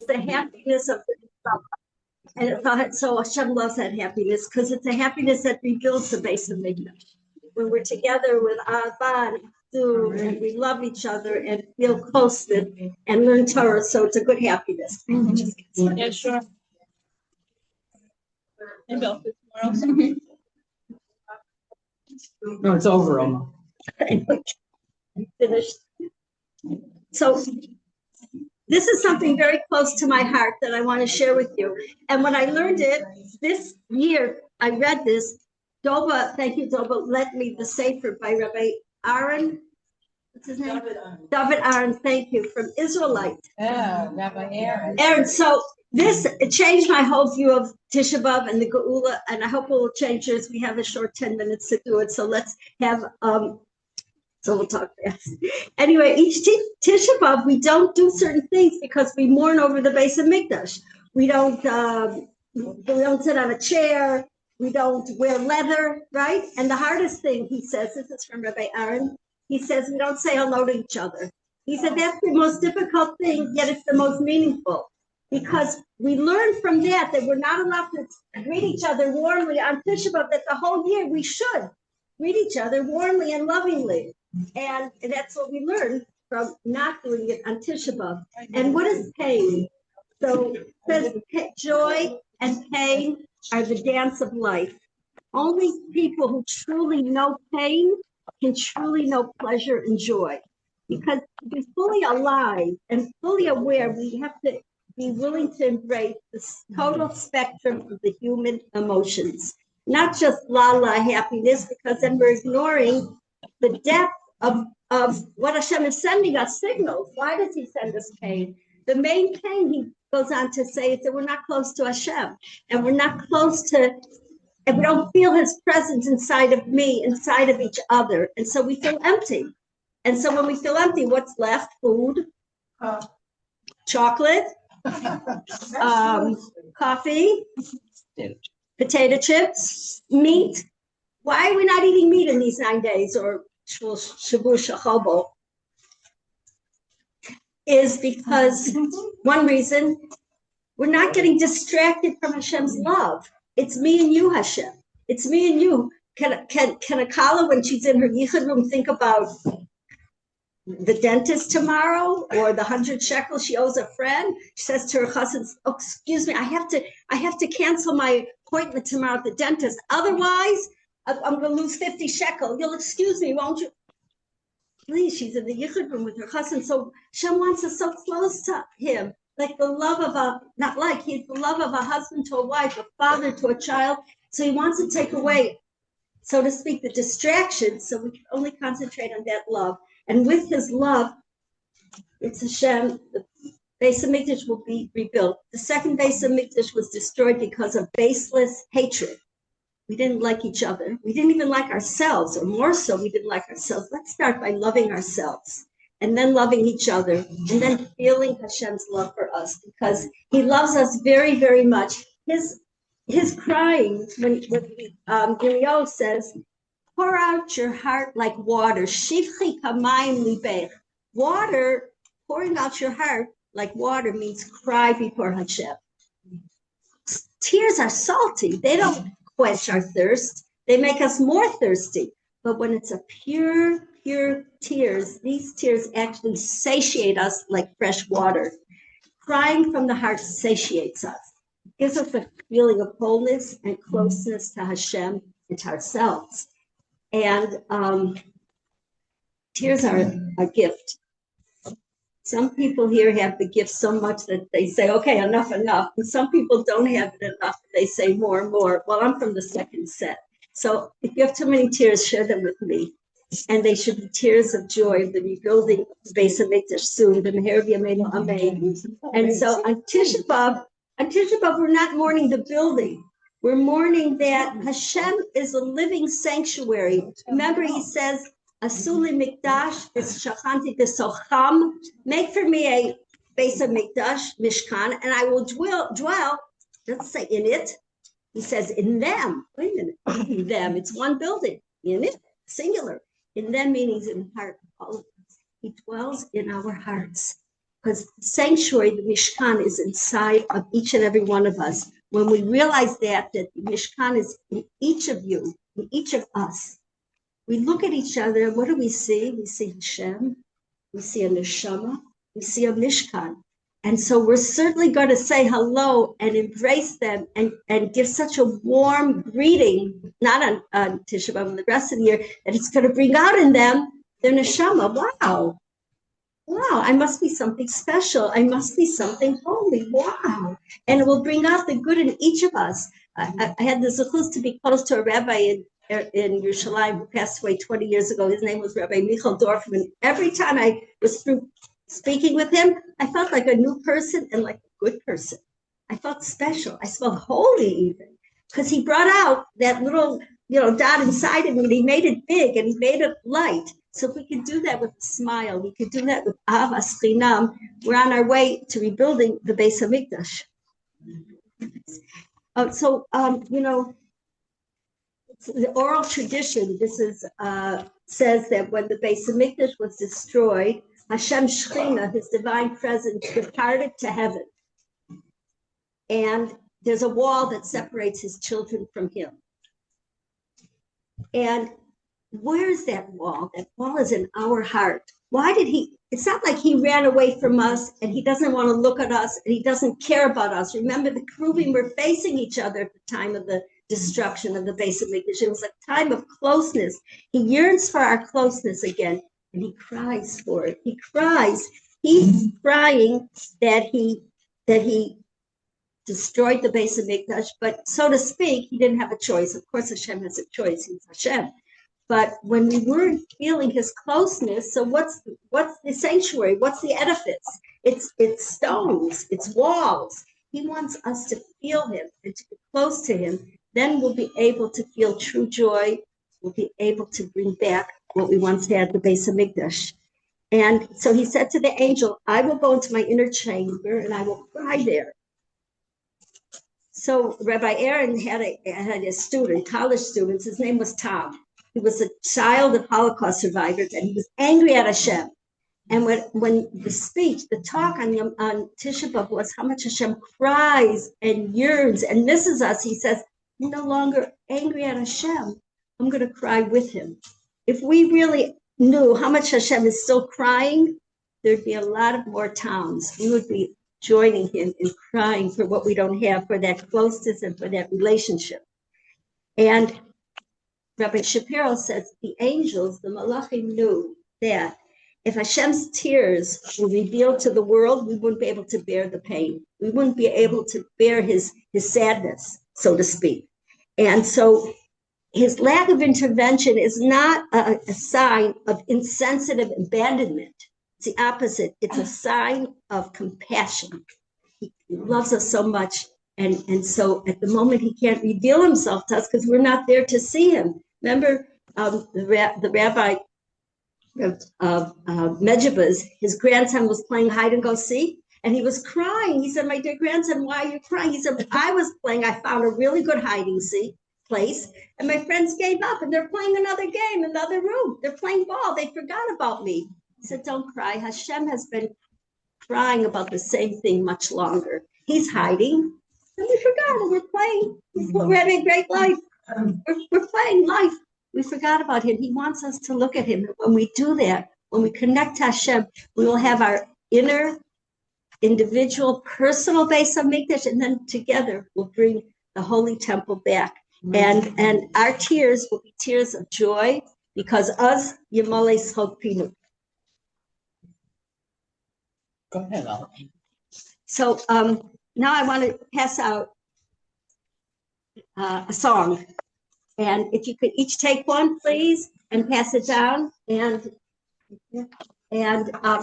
the happiness of the and so Hashem loves that happiness because it's a happiness that rebuilds the base of Mikdash. When we're together with Ahava and we love each other and feel close and learn Torah, so it's a good happiness. Yeah, sure. And Bill, tomorrow. No, it's over, Oma. Finished. So this is something very close to my heart that I want to share with you. And when I learned it this year, I read this. Dova, thank you, Dova, lent me the Sefer by Rabbi Aaron. What's his name? David Aaron, thank you, from Israelite. Oh, Rabbi Aaron. Aaron, so it changed my whole view of Tisha B'Av and the Geula, and I hope it will change yours. We have a short 10 minutes to do it, so let's have so we'll talk fast. Anyway, each Tisha B'Av, we don't do certain things because we mourn over the base of Mikdash. We don't sit on a chair. We don't wear leather, right? And the hardest thing, he says, this is from Rabbi Aaron, he says we don't say hello to each other. He said that's the most difficult thing, yet it's the most meaningful. Because we learn from that we're not allowed to greet each other warmly on Tisha B'Av, that the whole year we should greet each other warmly and lovingly. And that's what we learned from not doing it on Tisha B'Av. And what is pain? So it says joy and pain are the dance of life. Only people who truly know pain can truly know pleasure and joy. Because to be fully alive and fully aware, we have to be willing to embrace the total spectrum of the human emotions. Not just la happiness, because then we're ignoring the depth of what Hashem is sending us signals. Why does he send us pain? The main pain, he goes on to say, is that we're not close to Hashem, and we're not close to, and we don't feel his presence inside of me, inside of each other. And so we feel empty. And so when we feel empty, what's left? Food, chocolate, coffee, potato chips, meat. Why are we not eating meat in these 9 days, or shabu shachobo? Is because one reason, we're not getting distracted from Hashem's love. It's me and you, Hashem. It's me and you. Can a Kala, when she's in her yichud room, think about the dentist tomorrow or the 100 shekels she owes a friend? She says to her husband, oh, excuse me, I have to cancel my appointment tomorrow at the dentist. Otherwise, I'm going to lose 50 shekels. You'll excuse me, won't you? Please, she's in the yichud room with her husband. So Hashem wants us so close to him, like the love of he's the love of a husband to a wife, a father to a child. So he wants to take away, so to speak, the distractions, so we can only concentrate on that love. And with his love, it's Hashem, the base of Mikdash will be rebuilt. The second base of Mikdash was destroyed because of baseless hatred. We didn't like each other. We didn't even like ourselves, or more so, we didn't like ourselves. Let's start by loving ourselves, and then loving each other, and then feeling Hashem's love for us, because he loves us very, very much. His crying, when Miriam says, pour out your heart like water, shivchi kamayim libech. Water, pouring out your heart like water means cry before Hashem. Tears are salty. They don't quench our thirst. They make us more thirsty. But when it's a pure tears, these tears actually satiate us like fresh water. Crying from the heart satiates us. Gives us a feeling of wholeness and closeness to Hashem and to ourselves. And tears are a gift. Some people here have the gift so much that they say, okay, enough. And some people don't have it enough. They say more and more. Well, I'm from the second set. So if you have too many tears, share them with me. And they should be tears of joy, the rebuilding of the base of Mikdash soon, the Meher B'Yameinu Amen. And so on Tisha B'Av, we're not mourning the building. We're mourning that Hashem is a living sanctuary. Remember, he says, Asuli Mikdash, Shachanti Besocham, make for me a base of Mikdash, Mishkan, and I will dwell, let's say in it. He says, in them. Wait a minute, in them, it's one building. In it, singular. In them meaning in heart, all of us. He dwells in our hearts. because sanctuary, the Mishkan, is inside of each and every one of us. When we realize that the Mishkan is in each of you, in each of us, we look at each other, and what do we see? We see Hashem, we see a neshama, we see a Mishkan. And so we're certainly going to say hello and embrace them and give such a warm greeting, not on Tisha B'Av and the rest of the year, that it's going to bring out in them their neshama. Wow, I must be something special. I must be something holy. Wow. And it will bring out the good in each of us. I had the zechus to be close to a rabbi in Yerushalayim who passed away 20 years ago. His name was Rabbi Michael Dorfman. Every time I was through speaking with him, I felt like a new person and like a good person. I felt special. I felt holy even, because he brought out that little, dot inside of me, and he made it big and he made it light. So if we could do that with a smile, we could do that with Avas Chinam, we're on our way to rebuilding the Beis HaMikdash. It's the oral tradition. This is says that when the Beis HaMikdash was destroyed, Hashem Shechina, his divine presence, departed to heaven. And there's a wall that separates his children from him. And where is that wall? That wall is in our heart. Why did it's not like he ran away from us and he doesn't want to look at us and he doesn't care about us. Remember, the Kruvim were facing each other at the time of the destruction of the Beis HaMikdash. It was a time of closeness. He yearns for our closeness again, and he cries for it. He cries. He's crying that he destroyed the Beis HaMikdash, but so to speak, he didn't have a choice. Of course, Hashem has a choice. He's Hashem. But when we weren't feeling his closeness, so what's the sanctuary? What's the edifice? It's stones, it's walls. He wants us to feel him and to be close to him. Then we'll be able to feel true joy. We'll be able to bring back what we once had, the Beis HaMikdash. And so he said to the angel, I will go into my inner chamber and I will cry there. So Rabbi Aaron had a student, college students. His name was Tom. He was a child of Holocaust survivors, and he was angry at Hashem. And when the speech, the talk on Tisha B'Av was how much Hashem cries and yearns and misses us, he says, I'm no longer angry at Hashem. I'm going to cry with him. If we really knew how much Hashem is still crying, there'd be a lot of more towns. We would be joining him in crying for what we don't have, for that closeness and for that relationship. And Rabbi Shapiro says the angels, the malachim, knew that if Hashem's tears were revealed to the world, we wouldn't be able to bear the pain. We wouldn't be able to bear his sadness, so to speak. And so his lack of intervention is not a sign of insensitive abandonment. It's the opposite. It's a sign of compassion. He loves us so much. And so at the moment, he can't reveal himself to us because we're not there to see him. Remember the rabbi of Medjugorje, his grandson was playing hide and go seek, and he was crying. He said, my dear grandson, why are you crying? He said, I was playing. I found a really good hiding seek place, and my friends gave up, and they're playing another game, another room. They're playing ball. They forgot about me. He said, don't cry. Hashem has been crying about the same thing much longer. He's hiding. And we forgot it. We're playing. We're having a great life. We're playing life. We forgot about him. He wants us to look at him. And when we do that, when we connect to Hashem, we will have our inner, individual, personal Beis HaMikdash, and then together we'll bring the Holy Temple back. And our tears will be tears of joy because us Yemolei Schok Pinu. Go ahead, Al. So now I want to pass out a song. And if you could each take one, please, and pass it down and teach you a